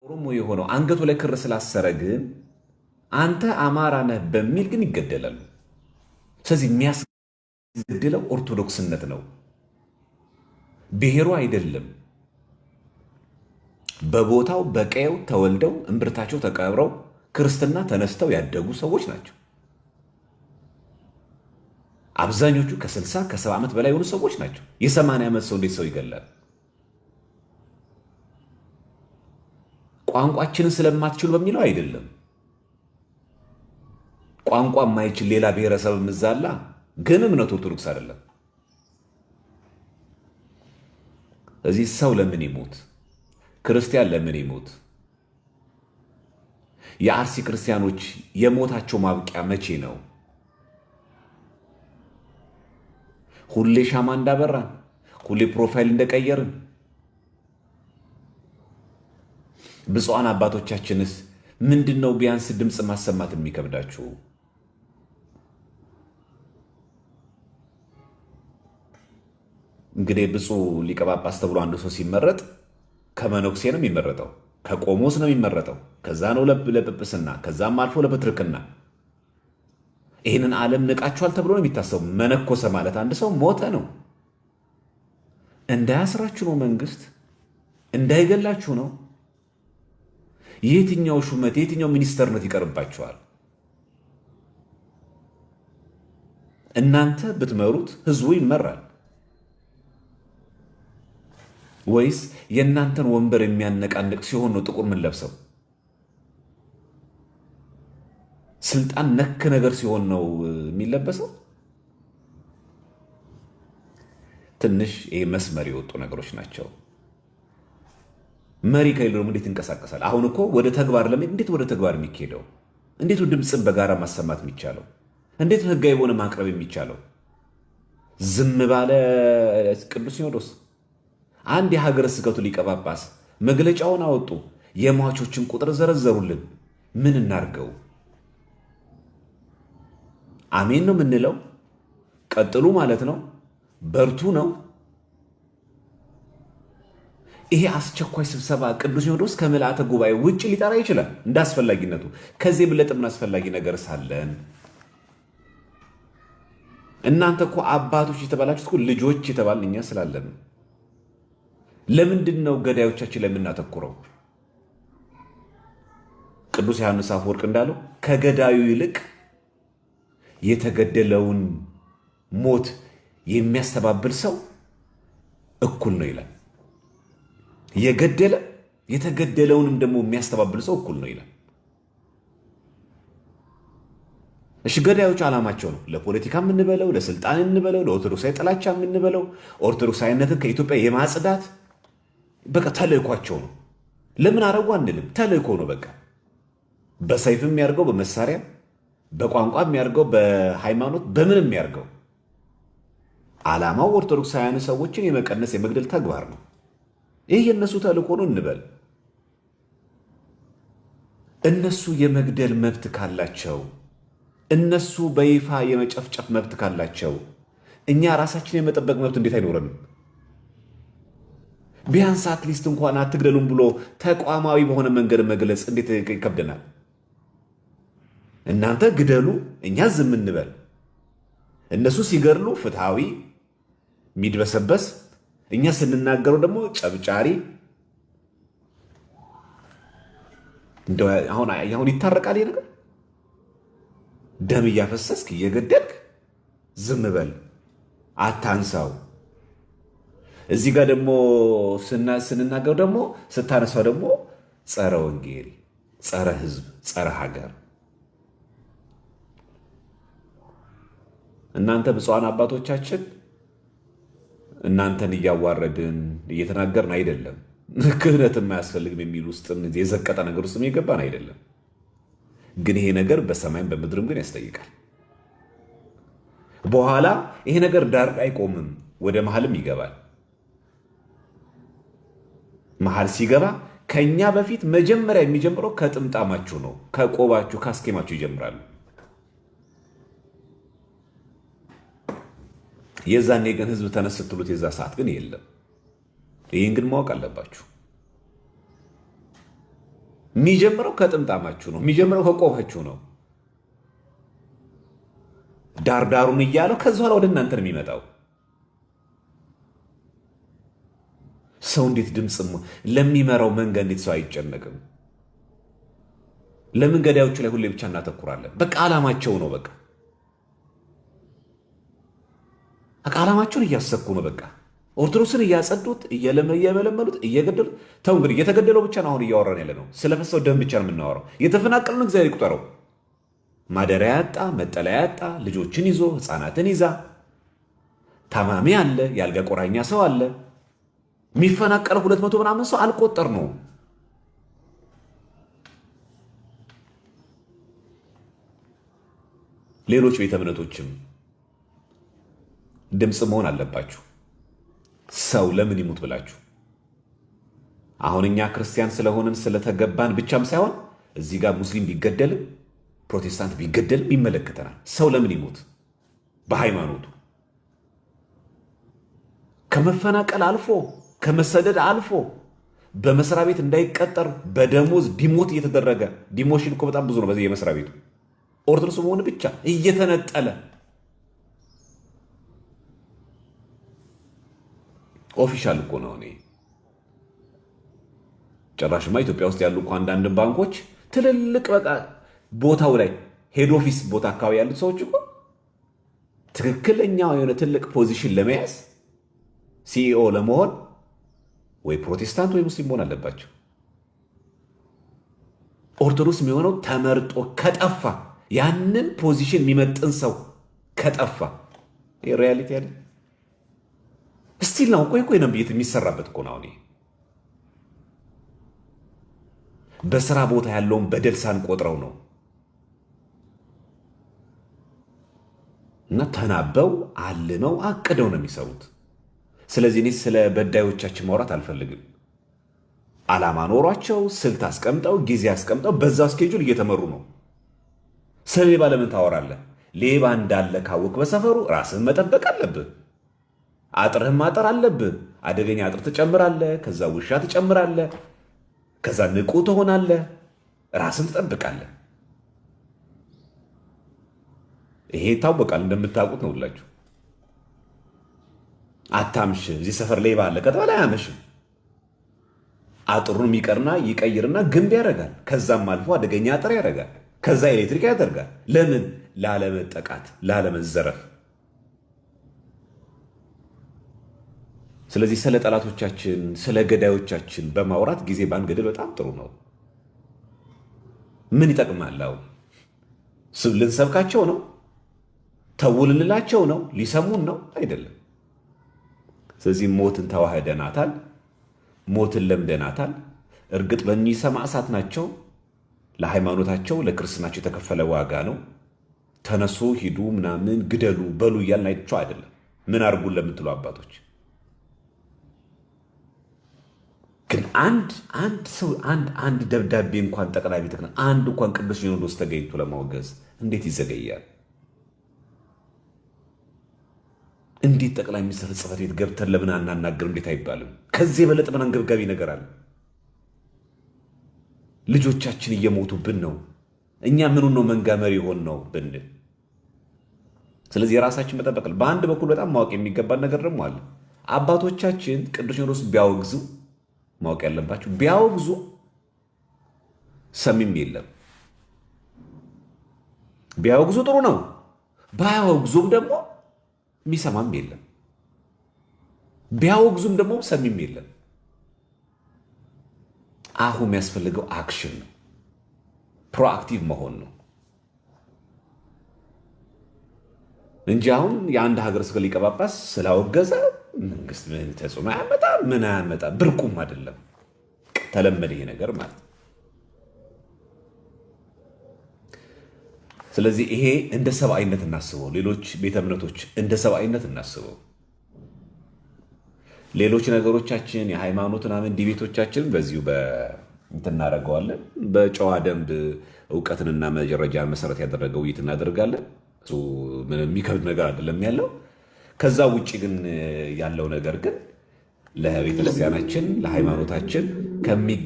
ኦሮሞ የሆነው አንገቱ ላይ ክር ስላሰረ ግን አንተ አማራ ነህ በሚል ግን ይገደላሉ። ስለዚህ የሚያስገድለው ኦርቶዶክስነት ነው፣ ብሔሩ አይደለም። በቦታው በቀየው ተወልደው እምብርታቸው ተቀብረው ክርስትና ተነስተው ያደጉ ሰዎች ናቸው። አብዛኞቹ ከ60 ከ70 ዓመት በላይ የሆኑ ሰዎች ናቸው። የ80 ዓመት ሰው እንዴት ሰው ይገላል? ቋንቋችንን ስለማትችሉ በሚለው አይደለም። ቋንቋ የማይችል ሌላ ብሔረሰብ ምዛላ ግን እምነቱ ኦርቶዶክስ አይደለም። እዚህ ሰው ለምን ይሞት? ክርስቲያን ለምን ይሞት? የአርሲ ክርስቲያኖች የሞታቸው ማብቂያ መቼ ነው? ሁሌ ሻማ እንዳበራን፣ ሁሌ ፕሮፋይል እንደቀየርን። ብፁዓን አባቶቻችንስ ምንድነው ቢያንስ ድምፅ ማሰማት የሚከብዳችሁ? እንግዲህ ብፁዕ ሊቀ ጳጳስ ተብሎ አንዱ ሰው ሲመረጥ ከመነኩሴ ነው የሚመረጠው፣ ከቆሞስ ነው የሚመረጠው፣ ከዛ ነው ለጵጵስና፣ ከዛም አልፎ ለፕትርክና። ይህንን ዓለም ንቃችኋል ተብሎ ነው የሚታሰቡ። መነኮሰ ማለት አንድ ሰው ሞተ ነው። እንዳያስራችሁ ነው መንግስት፣ እንዳይገላችሁ ነው። የትኛው ሹመት የትኛው ሚኒስተርነት ይቀርባችኋል? እናንተ ብትመሩት ህዝቡ ይመራል ወይስ የእናንተን ወንበር የሚያነቃንቅ ሲሆን ነው ጥቁር ምን ለብሰው? ስልጣን ነክ ነገር ሲሆን ነው የሚለበሰው? ትንሽ ይሄ መስመር የወጡ ነገሮች ናቸው። መሪ ከሌለ ደግሞ እንዴት ይንቀሳቀሳል? አሁን እኮ ወደ ተግባር እንዴት ወደ ተግባር የሚካሄደው? እንዴት ድምፅን በጋራ ማሰማት የሚቻለው? እንዴት ህጋዊ በሆነ ማቅረብ የሚቻለው? ዝም ባለ ቅዱስ ሲኖዶስ አንድ የሀገረ ስብከቱ ሊቀ ጳጳስ መግለጫውን አወጡ። የሟቾችን ቁጥር ዘረዘሩልን። ምን እናርገው? አሜን ነው የምንለው? ቀጥሉ ማለት ነው? በርቱ ነው? ይሄ አስቸኳይ ስብሰባ ቅዱስ ሲኖዶስ ከምልአተ ጉባኤ ውጭ ሊጠራ ይችላል እንደ አስፈላጊነቱ። ከዚህ የበለጠ ምን አስፈላጊ ነገር ሳለን? እናንተ እኮ አባቶች የተባላችሁት እኮ ልጆች የተባልን እኛ ስላለን። ለምንድን ነው ገዳዮቻችን ላይ የምናተኩረው? ቅዱስ ዮሐንስ አፈወርቅ እንዳለው ከገዳዩ ይልቅ የተገደለውን ሞት የሚያስተባብል ሰው እኩል ነው ይላል። የገደለ የተገደለውንም ደግሞ የሚያስተባብል ሰው እኩል ነው ይላል። እሺ ገዳዮች ዓላማቸው ነው ለፖለቲካ የምንበለው፣ ለስልጣን እንበለው፣ ለኦርቶዶክሳዊ ጥላቻ የምንበለው፣ ኦርቶዶክሳዊነትን ከኢትዮጵያ የማጽዳት በቃ ተልእኳቸው ነው። ለምን አረጉ አንልም፣ ተልእኮ ነው በቃ። በሰይፍ የሚያርገው በመሳሪያ በቋንቋ የሚያርገው በሃይማኖት በምን የሚያርገው ዓላማው ኦርቶዶክሳውያን ሰዎችን የመቀነስ የመግደል ተግባር ነው። ይህ የእነሱ ተልእኮ ነው እንበል። እነሱ የመግደል መብት ካላቸው፣ እነሱ በይፋ የመጨፍጨፍ መብት ካላቸው እኛ ራሳችን የመጠበቅ መብት እንዴት አይኖረንም? ቢያንስ አትሊስት እንኳን አትግደሉም ብሎ ተቋማዊ በሆነ መንገድ መግለጽ እንዴት ይከብደናል? እናንተ ግደሉ፣ እኛ ዝም እንበል። እነሱ ሲገድሉ ፍትሃዊ የሚድበሰበስ፣ እኛ ስንናገረው ደግሞ ጨብጫሪ። እንደው አሁን ይታረቃል ይሄ ነገር? ደም እያፈሰስክ እየገደልክ ዝም በል፣ አታንሳው። እዚህ ጋር ደግሞ ስንናገር ደግሞ ስታነሳው ደግሞ ጸረ ወንጌል፣ ጸረ ህዝብ፣ ጸረ ሀገር። እናንተ ብፁዓን አባቶቻችን እናንተን እያዋረድን እየተናገርን አይደለም። ክህነት የማያስፈልግም የሚል ውስጥ የዘቀጠ ነገር ውስጥ የገባን አይደለም። ግን ይሄ ነገር በሰማይም በምድርም ግን ያስጠይቃል። በኋላ ይሄ ነገር ዳር አይቆምም፣ ወደ መሀልም ይገባል። መሀል ሲገባ ከኛ በፊት መጀመሪያ የሚጀምረው ከጥምጣማችሁ ነው፣ ከቆባችሁ ካስኬማችሁ ይጀምራሉ። የዛኔ ግን ህዝብ ተነስ ስትሉት የዛ ሰዓት ግን የለም። ይህን ግን ማወቅ አለባችሁ። የሚጀምረው ከጥምጣማችሁ ነው። የሚጀምረው ከቆባችሁ ነው። ዳርዳሩን እያለው ከዚ ኋላ ወደ እናንተ ነው የሚመጣው። ሰው እንዴት ድምፅ ለሚመራው መንጋ እንዴት ሰው አይጨነቅም? ለምን ገዳዮቹ ላይ ሁሌ ብቻ እናተኩራለን? በቃ ዓላማቸው ነው። በቃ ዓላማቸውን እያሰኩ ነው። በቃ ኦርቶዶክስን እያጸዱት፣ እየመለመሉት፣ እየገደሉት። ተው እንግዲህ የተገደለው ብቻ ነው አሁን እያወራን ያለ ነው። ስለፈሰው ደም ብቻ ነው የምናወራው። የተፈናቀሉን እግዚአብሔር ይቁጠረው። ማደሪያ ያጣ፣ መጠለያ ያጣ፣ ልጆችን ይዞ ህፃናትን ይዛ፣ ታማሚ አለ፣ ያልጋ ቆራኛ ሰው አለ። የሚፈናቀለው 200 ምናምን ሰው አልቆጠር ነው። ሌሎች ቤተ እምነቶችም ድምፅ መሆን አለባችሁ። ሰው ለምን ይሙት ብላችሁ። አሁን እኛ ክርስቲያን ስለሆንን ስለተገባን ብቻም ሳይሆን እዚህ ጋር ሙስሊም ቢገደልም ፕሮቴስታንት ቢገደልም ይመለከተናል። ሰው ለምን ይሙት? በሃይማኖቱ ከመፈናቀል አልፎ ከመሰደድ አልፎ በመስሪያ ቤት እንዳይቀጠር በደሞዝ ዲሞት እየተደረገ ዲሞሽን እኮ በጣም ብዙ ነው። በዚህ የመስሪያ ቤቱ ኦርቶዶክስ መሆን ብቻ እየተነጠለ ኦፊሻል እኮ ነው። እኔ ጭራሽማ ኢትዮጵያ ውስጥ ያሉ እኮ አንዳንድ ባንኮች ትልልቅ በቃ ቦታው ላይ ሄድ ኦፊስ ቦታ አካባቢ ያሉት ሰዎች እኮ ትክክለኛ የሆነ ትልቅ ፖዚሽን ለመያዝ ሲኢኦ ለመሆን ወይ ፕሮቴስታንት ወይ ሙስሊም መሆን አለባቸው። ኦርቶዶክስ የሚሆነው ተመርጦ ከጠፋ ያንን ፖዚሽን የሚመጥን ሰው ከጠፋ ሪያሊቲ ያለ ስቲል ነው። ቆይ ነው የሚሰራበት እኮ ነው። በስራ ቦታ ያለውን በደል ሳንቆጥረው ነው። እና ተናበው አልመው አቅደው ነው የሚሰሩት። ስለዚህ እኔ ስለ በዳዮቻችን ማውራት አልፈልግም። ዓላማ ኖሯቸው ስልት አስቀምጠው ጊዜ አስቀምጠው በዛ ስኬጁል እየተመሩ ነው። ስለ ሌባ ለምን ታወራለህ? ሌባ እንዳለ ካወቅ በሰፈሩ ራስህን መጠበቅ አለብህ። አጥርህን ማጠር አለብህ። አደገኛ አጥር ትጨምራለህ፣ ከዛ ውሻ ትጨምራለህ፣ ከዛ ንቁ ትሆናለህ፣ ራስን ትጠብቃለህ። ይሄ ይታወቃል፣ እንደምታውቁት ነው ሁላችሁ። አታምሽ፣ እዚህ ሰፈር ሌባ አለ ከተባለ አያመሽም። አጥሩን የሚቀርና ይቀይርና ግንብ ያደርጋል። ከዛም አልፎ አደገኛ አጥር ያደርጋል። ከዛ ኤሌክትሪክ ያደርጋል። ለምን? ላለመጠቃት፣ ላለመዘረፍ። ስለዚህ ስለ ጠላቶቻችን ስለ ገዳዮቻችን በማውራት ጊዜ ባንገድል በጣም ጥሩ ነው። ምን ይጠቅማል? ልንሰብካቸው ነው? ተውልንላቸው ነው? ሊሰሙን ነው? አይደለም። ስለዚህ ሞትን ተዋህደናታል፣ ሞትን ለምደናታል። እርግጥ በእኚህ ሰማዕታት ናቸው። ለሃይማኖታቸው ለክርስትናቸው የተከፈለ ዋጋ ነው። ተነሱ፣ ሂዱ፣ ምናምን ግደሉ፣ በሉ እያልን አይቸው አይደለም። ምን አርጉን ለምትሉ አባቶች ግን አንድ ሰው አንድ ደብዳቤ እንኳን ጠቅላይ ቤተ ክህነት አንድ እንኳን ቅዱስ ሲኖዶስ ተገኝቶ ለማውገዝ እንዴት ይዘገያል? እንዴት ጠቅላይ ሚኒስትር ጽሕፈት ቤት ገብተን ለምን አናናገር? እንዴት አይባልም? ከዚህ የበለጠ ምን አንገብጋቢ ነገር አለ? ልጆቻችን እየሞቱብን ነው። እኛ ምኑን ነው መንጋ መሪ ሆን ነው ብንል። ስለዚህ የራሳችን መጠበቅ። በአንድ በኩል በጣም ማወቅ የሚገባን ነገር ደግሞ አለ። አባቶቻችን ቅዱስ ሲኖዶስ ቢያወግዙ ማወቅ ያለባቸው ቢያወግዙ ሰሚም የለም። ቢያወግዙ ጥሩ ነው። ባያወግዙም ደግሞ የሚሰማም የለም። ቢያወግዙም ደግሞ ሰሚም የለም። አሁን የሚያስፈልገው አክሽን ነው፣ ፕሮአክቲቭ መሆን ነው እንጂ አሁን የአንድ ሀገረ ስብከት ሊቀ ጳጳስ ስላወገዘ መንግስት ምን ተጽዕኖ ያመጣ ምን ያመጣ ብርቁም አይደለም። ተለመደ ይሄ ነገር ማለት። ስለዚህ ይሄ እንደ ሰብአዊነት እናስበው። ሌሎች ቤተ እምነቶች እንደ ሰብአዊነት እናስበው። ሌሎች ነገሮቻችን የሃይማኖት ምናምን ዲቤቶቻችን በዚሁ እናደርገዋለን። በጨዋ ደንብ እውቀትንና መረጃን መሰረት ያደረገ ውይይት እናደርጋለን። እሱ ምንም የሚከብድ ነገር አይደለም ያለው። ከዛ ውጭ ግን ያለው ነገር ግን ለቤተክርስቲያናችን ለሃይማኖታችን